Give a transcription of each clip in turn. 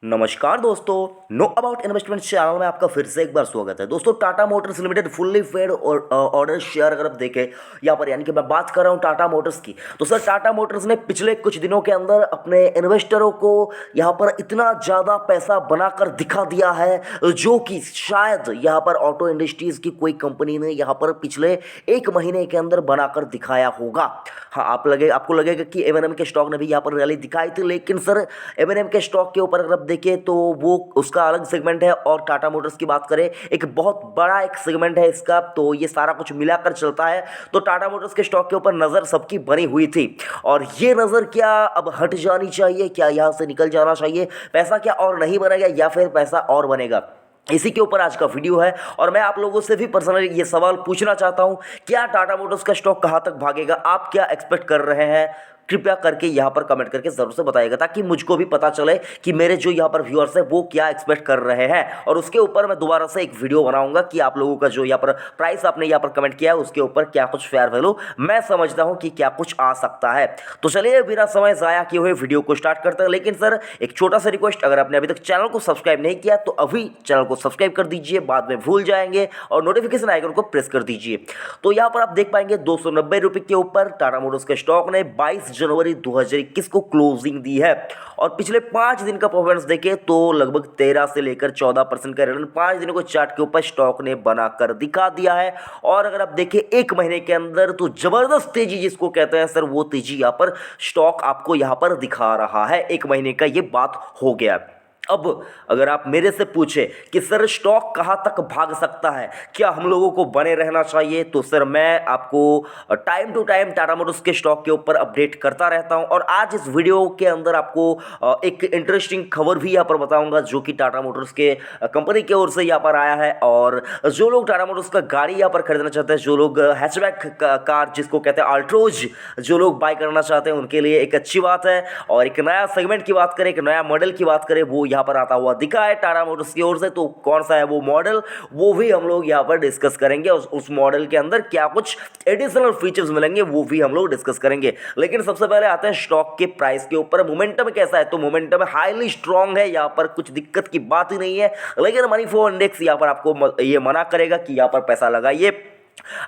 नमस्कार दोस्तों, know about investment channel में आपका फिर से एक बार स्वागत है। दोस्तों, Tata Motors Limited fully paid और ऑर्डर शेयर अगर आप देखें यहाँ पर, यानी कि मैं बात कर रहा हूँ टाटा मोटर्स की, तो सर टाटा मोटर्स ने पिछले कुछ दिनों के अंदर अपने इन्वेस्टरों को यहाँ पर इतना ज़्यादा पैसा बनाकर दिखा दिया है, जो कि शायद यहाँ पर ऑटो इंडस्ट्रीज़ की कोई कंपनी ने यहाँ पर पिछले एक महीने के अंदर बनाकर दिखाया होगा। हाँ, आपको लगेगा कि एम के स्टॉक ने भी यहाँ पर रैली दिखाई थी, लेकिन सर एम के स्टॉक के ऊपर अगर देखें तो वो उसका अलग सेगमेंट है, और टाटा मोटर्स की बात करें एक बहुत बड़ा एक सेगमेंट है इसका, तो ये सारा कुछ मिलाकर चलता है। तो टाटा मोटर्स के स्टॉक के ऊपर नज़र सबकी बनी हुई थी, और ये नज़र क्या अब हट जानी चाहिए, क्या यहाँ से निकल जाना चाहिए, पैसा क्या और नहीं बनेगा या फिर पैसा और बनेगा, इसी के ऊपर आज का वीडियो है। और मैं आप लोगों से भी पर्सनली ये सवाल पूछना चाहता हूं, क्या टाटा मोटर्स का स्टॉक कहां तक भागेगा, आप क्या एक्सपेक्ट कर रहे हैं, कृपया करके यहाँ पर कमेंट करके ज़रूर से बताइएगा, ताकि मुझको भी पता चले कि मेरे जो यहाँ पर व्यूअर्स है वो क्या एक्सपेक्ट कर रहे हैं। और उसके ऊपर मैं दोबारा से एक वीडियो बनाऊंगा कि आप लोगों का जो यहाँ पर प्राइस आपने यहाँ पर कमेंट किया है उसके ऊपर क्या कुछ फेयर वैल्यू मैं समझता हूँ कि क्या कुछ आ सकता है। तो चलिए बिना समय ज़ाया किए हुए वीडियो को स्टार्ट करते हैं। लेकिन सर एक छोटा सा रिक्वेस्ट, अगर आपने अभी तक चैनल को सब्सक्राइब नहीं किया तो अभी चैनल को सब्सक्राइब कर दीजिए, बाद में भूल जाएंगे, और नोटिफिकेशन आइकन को प्रेस कर दीजिए। तो यहाँ पर आप देख पाएंगे 290 रुपये के ऊपर टाटा मोटर्स के स्टॉक ने 22 जनवरी 2021 को क्लोजिंग दी है। और पिछले 5 दिन का परफॉर्मेंस देखें तो लगभग 13 से लेकर 14% का रिटर्न 5 दिनों को चार्ट के ऊपर स्टॉक ने बनाकर दिखा दिया है। और अगर आप देखें एक महीने के अंदर तो जबरदस्त तेजी जिसको कहते हैं सर, वो तेजी यहाँ पर स्टॉक आपको यहाँ पर दिखा रहा है। एक महीने का ये बात हो गया। अब अगर आप मेरे से पूछे कि सर स्टॉक कहाँ तक भाग सकता है, क्या हम लोगों को बने रहना चाहिए, तो सर मैं आपको time to time Tata Motors के स्टॉक के ऊपर अपडेट करता रहता हूं। और आज इस वीडियो के अंदर आपको एक इंटरेस्टिंग खबर भी यहाँ पर बताऊंगा, जो कि टाटा मोटर्स के कंपनी की ओर से यहाँ पर आया है। और जो लोग टाटा मोटर्स का गाड़ी यहाँ पर खरीदना चाहते हैं, जो लोग हैचबैक कार जिसको कहते हैं अल्ट्रोज, जो लोग बाय करना चाहते हैं उनके लिए एक अच्छी बात है। और एक नया सेगमेंट की बात करें, एक नया मॉडल की बात करें, वो यहाँ पर आता हुआ दिखा है टाटा मोटर्स की ओर से। तो कौन सा है वो मॉडल, वो भी हम लोग यहाँ पर डिस्कस करेंगे। उस मॉडल के अंदर क्या कुछ एडिशनल फीचर्स मिलेंगे वो भी हम लोग डिस्कस करेंगे। लेकिन सबसे पहले आते हैं स्टॉक के प्राइस के ऊपर। मोमेंटम कैसा है, तो मोमेंटम हाईली स्ट्रांग है, यहाँ पर कुछ दिक्कत की बात ही नहीं है। लेकिन मनी फ्लो इंडेक्स यहाँ पर आपको ये मना करेगा कि यहाँ पर पैसा लगाइए।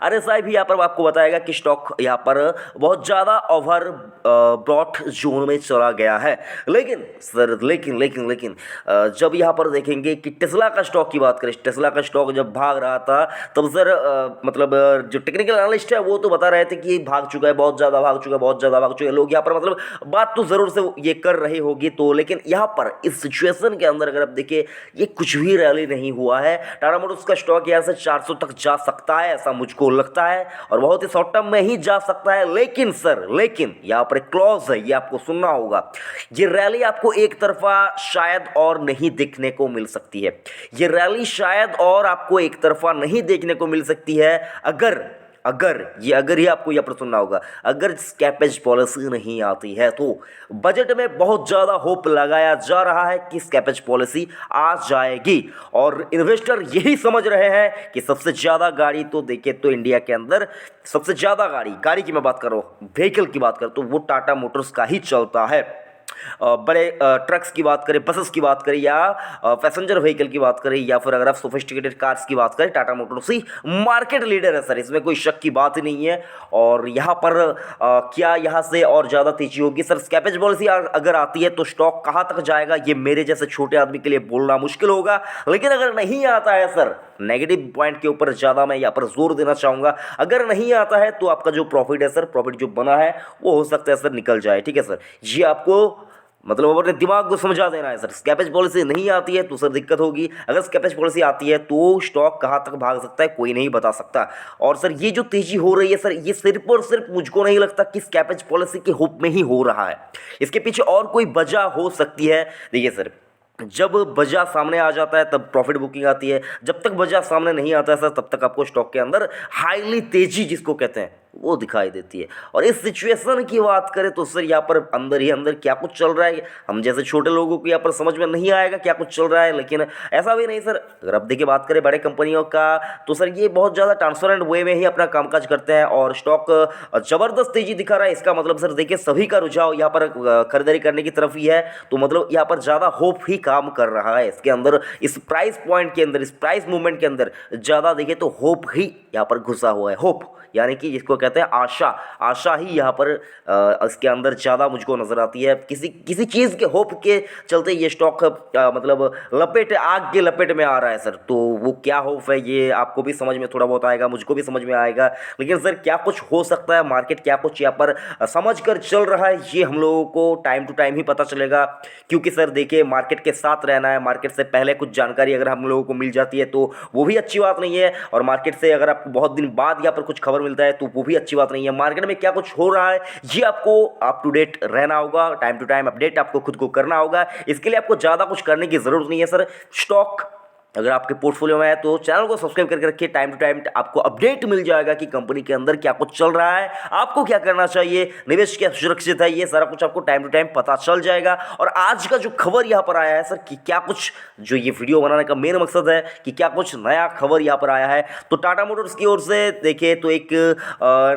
आरएसआई भी यहाँ पर आपको बताएगा कि स्टॉक यहाँ पर बहुत ज़्यादा ओवर ब्रॉट जोन में चला गया है। लेकिन सर लेकिन जब यहाँ पर देखेंगे कि टेस्ला का स्टॉक की बात करें, टेस्ला का स्टॉक जब भाग रहा था तब सर मतलब जो टेक्निकल एनालिस्ट है वो तो बता रहे थे कि भाग चुका है, बहुत ज़्यादा भाग चुका है, बहुत ज़्यादा भाग चुका है। लोग यहाँ पर मतलब बात तो ज़रूर से ये कर रही होगी, तो लेकिन यहाँ पर इस सिचुएशन के अंदर अगर आप देखिए ये कुछ भी रैली नहीं हुआ है। टाटा मोटर्स का स्टॉक यहाँ से 400 तक जा सकता है, ऐसा मुझको लगता है, और बहुत ही शॉर्ट टर्म में ही जा सकता है। लेकिन सर यहाँ पर एक क्लॉज है, ये आपको सुनना होगा। ये रैली आपको एक तरफा शायद और नहीं देखने को मिल सकती है। ये रैली शायद और आपको एक तरफा नहीं देखने को मिल सकती है अगर ही आपको यह पर सुनना होगा, अगर स्कैपेज पॉलिसी नहीं आती है। तो बजट में बहुत ज़्यादा होप लगाया जा रहा है कि स्कैपेज पॉलिसी आ जाएगी, और इन्वेस्टर यही समझ रहे हैं कि सबसे ज़्यादा गाड़ी तो देखे तो इंडिया के अंदर सबसे ज़्यादा गाड़ी की मैं बात कर रहा हूँ, व्हीकल की बात करूँ तो वो टाटा मोटर्स का ही चलता है। बड़े ट्रक्स की बात करें, बसेस की बात करें, या पैसेंजर व्हीकल की बात करें, या फिर अगर आप सोफिस्टिकेटेड कार्स की बात करें, टाटा मोटर्स ही मार्केट लीडर है सर, इसमें कोई शक की बात ही नहीं है। और यहाँ पर क्या यहाँ से और ज़्यादा तेजी होगी सर, स्कैपेज पॉलिसी अगर आती है तो स्टॉक कहाँ तक जाएगा ये मेरे जैसे छोटे आदमी के लिए बोलना मुश्किल होगा। लेकिन अगर नहीं आता है सर, नेगेटिव पॉइंट के ऊपर ज़्यादा मैं यहाँ पर जोर देना चाहूँगा, अगर नहीं आता है तो आपका जो प्रॉफिट है सर, प्रॉफिट जो बना है वो हो सकता है सर निकल जाए। ठीक है सर, ये आपको मतलब अपने दिमाग को समझा देना है सर। स्कैपेज पॉलिसी नहीं आती है तो सर दिक्कत होगी, अगर स्कैपेज पॉलिसी आती है तो स्टॉक कहाँ तक भाग सकता है कोई नहीं बता सकता। और सर ये जो तेजी हो रही है सर, ये सिर्फ और सिर्फ मुझको नहीं लगता कि स्कैपेज पॉलिसी के होप में ही हो रहा है, इसके पीछे और कोई वजह हो सकती है। देखिए सर, जब वजह सामने आ जाता है तब प्रॉफिट बुकिंग आती है, जब तक वजह सामने नहीं आता है सर तब तक आपको स्टॉक के अंदर हाईली तेजी जिसको कहते हैं वो दिखाई देती है। और इस सिचुएशन की बात करें तो सर यहाँ पर अंदर ही अंदर क्या कुछ चल रहा है, हम जैसे छोटे लोगों को यहाँ पर समझ में नहीं आएगा क्या कुछ चल रहा है, लेकिन ऐसा भी नहीं सर। अगर आप देखिए बात करें बड़े कंपनियों का तो सर ये बहुत ज़्यादा ट्रांसपेरेंट वे में ही अपना कामकाज करते हैं और स्टॉक ज़बरदस्त तेजी दिखा रहा है। इसका मतलब सर देखिए सभी का रुझाव यहाँ पर खरीदारी करने की तरफ ही है, तो मतलब यहाँ पर ज़्यादा होप ही काम कर रहा है इसके अंदर, इस प्राइस पॉइंट के अंदर, इस प्राइस मूवमेंट के अंदर ज़्यादा देखिए तो होप ही यहाँ पर घुसा हुआ है। होप यानी कि जिसको कहते हैं आशा, आशा ही यहाँ पर इसके अंदर ज़्यादा मुझको नज़र आती है। किसी किसी चीज़ के होप के चलते ये स्टॉक मतलब लपेट, आग के लपेट में आ रहा है सर। तो वो क्या होप है ये आपको भी समझ में थोड़ा बहुत आएगा, मुझको भी समझ में आएगा, लेकिन सर क्या कुछ हो सकता है, मार्केट क्या कुछ यहाँ पर समझ कर चल रहा है, ये हम लोगों को टाइम टू टाइम ही पता चलेगा। क्योंकि सर देखिए मार्केट के साथ रहना है, मार्केट से पहले कुछ जानकारी अगर हम लोगों को मिल जाती है तो वो भी अच्छी बात नहीं है, और मार्केट से अगर आपको बहुत दिन बाद यहाँ पर कुछ खबर मिलता है तो वो भी अच्छी बात नहीं है। मार्केट में क्या कुछ हो रहा है ये आपको अप टू डेट रहना होगा, टाइम टू टाइम अपडेट आपको खुद को करना होगा। इसके लिए आपको ज़्यादा कुछ करने की ज़रूरत नहीं है सर। स्टॉक अगर आपके पोर्टफोलियो में है तो चैनल को सब्सक्राइब करके रखिए, टाइम टू टाइम आपको अपडेट मिल जाएगा कि कंपनी के अंदर क्या कुछ चल रहा है, आपको क्या करना चाहिए, निवेश क्या सुरक्षित है, ये सारा कुछ आपको टाइम टू टाइम पता चल जाएगा। और आज का जो खबर यहाँ पर आया है सर कि क्या कुछ, जो ये वीडियो बनाने का मेन मकसद है कि क्या कुछ नया खबर यहाँ पर आया है, तो टाटा मोटर्स की ओर से देखिए तो एक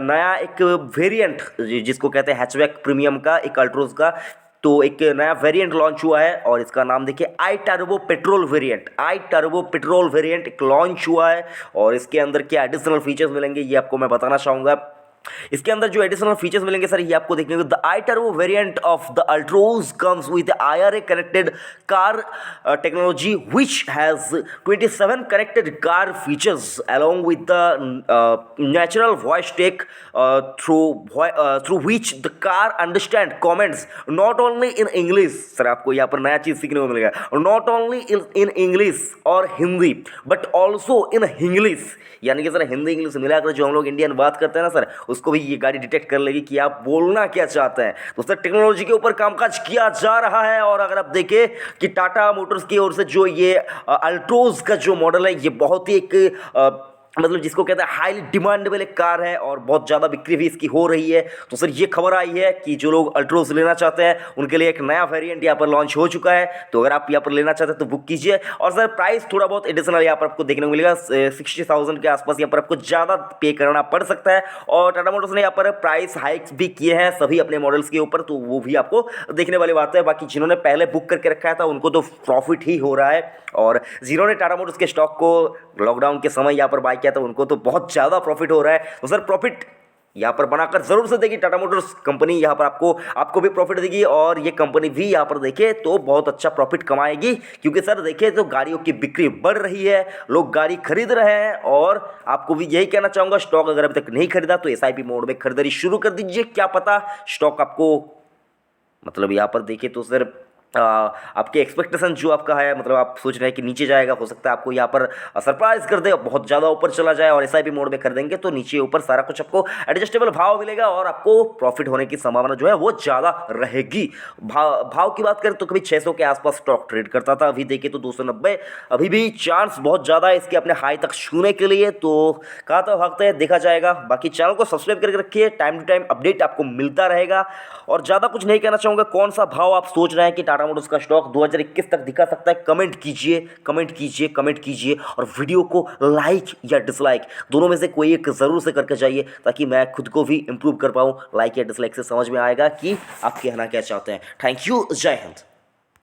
नया एक वेरिएंट जिसको कहते हैं हैचबैक प्रीमियम का, एक अल्ट्रोज का, तो एक नया वेरिएंट लॉन्च हुआ है और इसका नाम देखिए आई टर्बो पेट्रोल वेरिएंट, आई टर्बो पेट्रोल वेरिएंट एक लॉन्च हुआ है। और इसके अंदर क्या एडिशनल फीचर्स मिलेंगे ये आपको मैं बताना चाहूँगा। इसके अंदर जो एडिशनल फीचर्स मिलेंगे सर ये आपको देखने को, the I turbo variant of the Altroz comes with IRA connected car technology which has 27 connected car features along with the natural voice tech through which the car understand comments not only in English, sir आपको यहाँ पर नया चीज़ सीखने को मिलेगा, not only in English और Hindi but also in English, यानी कि सर हिंदी इंग्लिश मिलाकर जो हम लोग इंडियन बात करते हैं ना सर, उसको भी ये गाड़ी डिटेक्ट कर लेगी कि आप बोलना क्या चाहते हैं। तो सर टेक्नोलॉजी के ऊपर कामकाज किया जा रहा है। और अगर आप देखें कि टाटा मोटर्स की ओर से जो ये अल्ट्रोज का जो मॉडल है ये बहुत ही एक मतलब जिसको कहते हैं हाईली डिमांडेबल एक कार है और बहुत ज़्यादा बिक्री भी इसकी हो रही है। तो सर ये खबर आई है कि जो लोग अल्ट्रोज लेना चाहते हैं उनके लिए एक नया वेरिएंट यहाँ पर लॉन्च हो चुका है, तो अगर आप यहाँ पर लेना चाहते हैं तो बुक कीजिए। और सर प्राइस थोड़ा बहुत एडिशनल यहाँ पर आपको देखने को मिलेगा, 60,000 के आसपास यहाँ पर आपको ज़्यादा पे करना पड़ सकता है। और टाटा मोटर्स ने यहाँ पर प्राइस हाइक्स भी किए हैं सभी अपने मॉडल्स के ऊपर, तो वो भी आपको देखने वाली बात है। बाकी जिन्होंने पहले बुक करके रखा था उनको तो प्रॉफिट ही हो रहा है, और जिन्होंने टाटा मोटर्स के स्टॉक को लॉकडाउन के समय यहाँ पर बाय किया था उनको तो बहुत ज़्यादा प्रॉफिट हो रहा है। तो सर प्रॉफिट यहाँ पर बनाकर जरूर से देगी टाटा मोटर्स कंपनी, यहाँ पर आपको भी प्रॉफिट देगी और ये कंपनी भी यहाँ पर देखे तो बहुत अच्छा प्रॉफिट कमाएगी। क्योंकि सर देखिए तो गाड़ियों की बिक्री बढ़ रही है, लोग गाड़ी खरीद रहे हैं, और आपको भी यही कहना चाहूँगा स्टॉक अगर अभी तक नहीं खरीदा तो SIP मोड में खरीदारी शुरू कर दीजिए। क्या पता स्टॉक आपको मतलब यहाँ पर देखिए तो सर आपके एक्सपेक्टेशन जो आपका है, मतलब आप सोच रहे हैं कि नीचे जाएगा, हो सकता है आपको यहाँ पर सरप्राइज कर दे, बहुत ज़्यादा ऊपर चला जाए, और SIP मोड में खरीदेंगे तो नीचे ऊपर सारा कुछ आपको एडजस्टेबल भाव मिलेगा और आपको प्रॉफिट होने की संभावना जो है वो ज़्यादा रहेगी। भाव की बात करें तो कभी 600 के आसपास स्टॉक ट्रेड करता था, अभी देखिए तो 290, अभी भी चांस बहुत ज़्यादा है इसके अपने हाई तक छूने के लिए, तो कहाँ तक भागते हैं देखा जाएगा। बाकी चैनल को सब्सक्राइब करके रखिए, टाइम टू टाइम अपडेट आपको मिलता रहेगा। और ज़्यादा कुछ नहीं कहना चाहूँगा, कौन सा भाव आप सोच रहे हैं कि टाटा मोटर्स का स्टॉक 2021 तक दिखा सकता है, कमेंट कीजिए, कमेंट कीजिए, कमेंट कीजिए। और वीडियो को लाइक या डिसलाइक दोनों में से कोई एक ज़रूर से करके जाइए, ताकि मैं खुद को भी इंप्रूव कर पाऊँ। लाइक या डिसलाइक से समझ में आएगा कि आप कहना क्या चाहते हैं। थैंक यू, जय हिंद।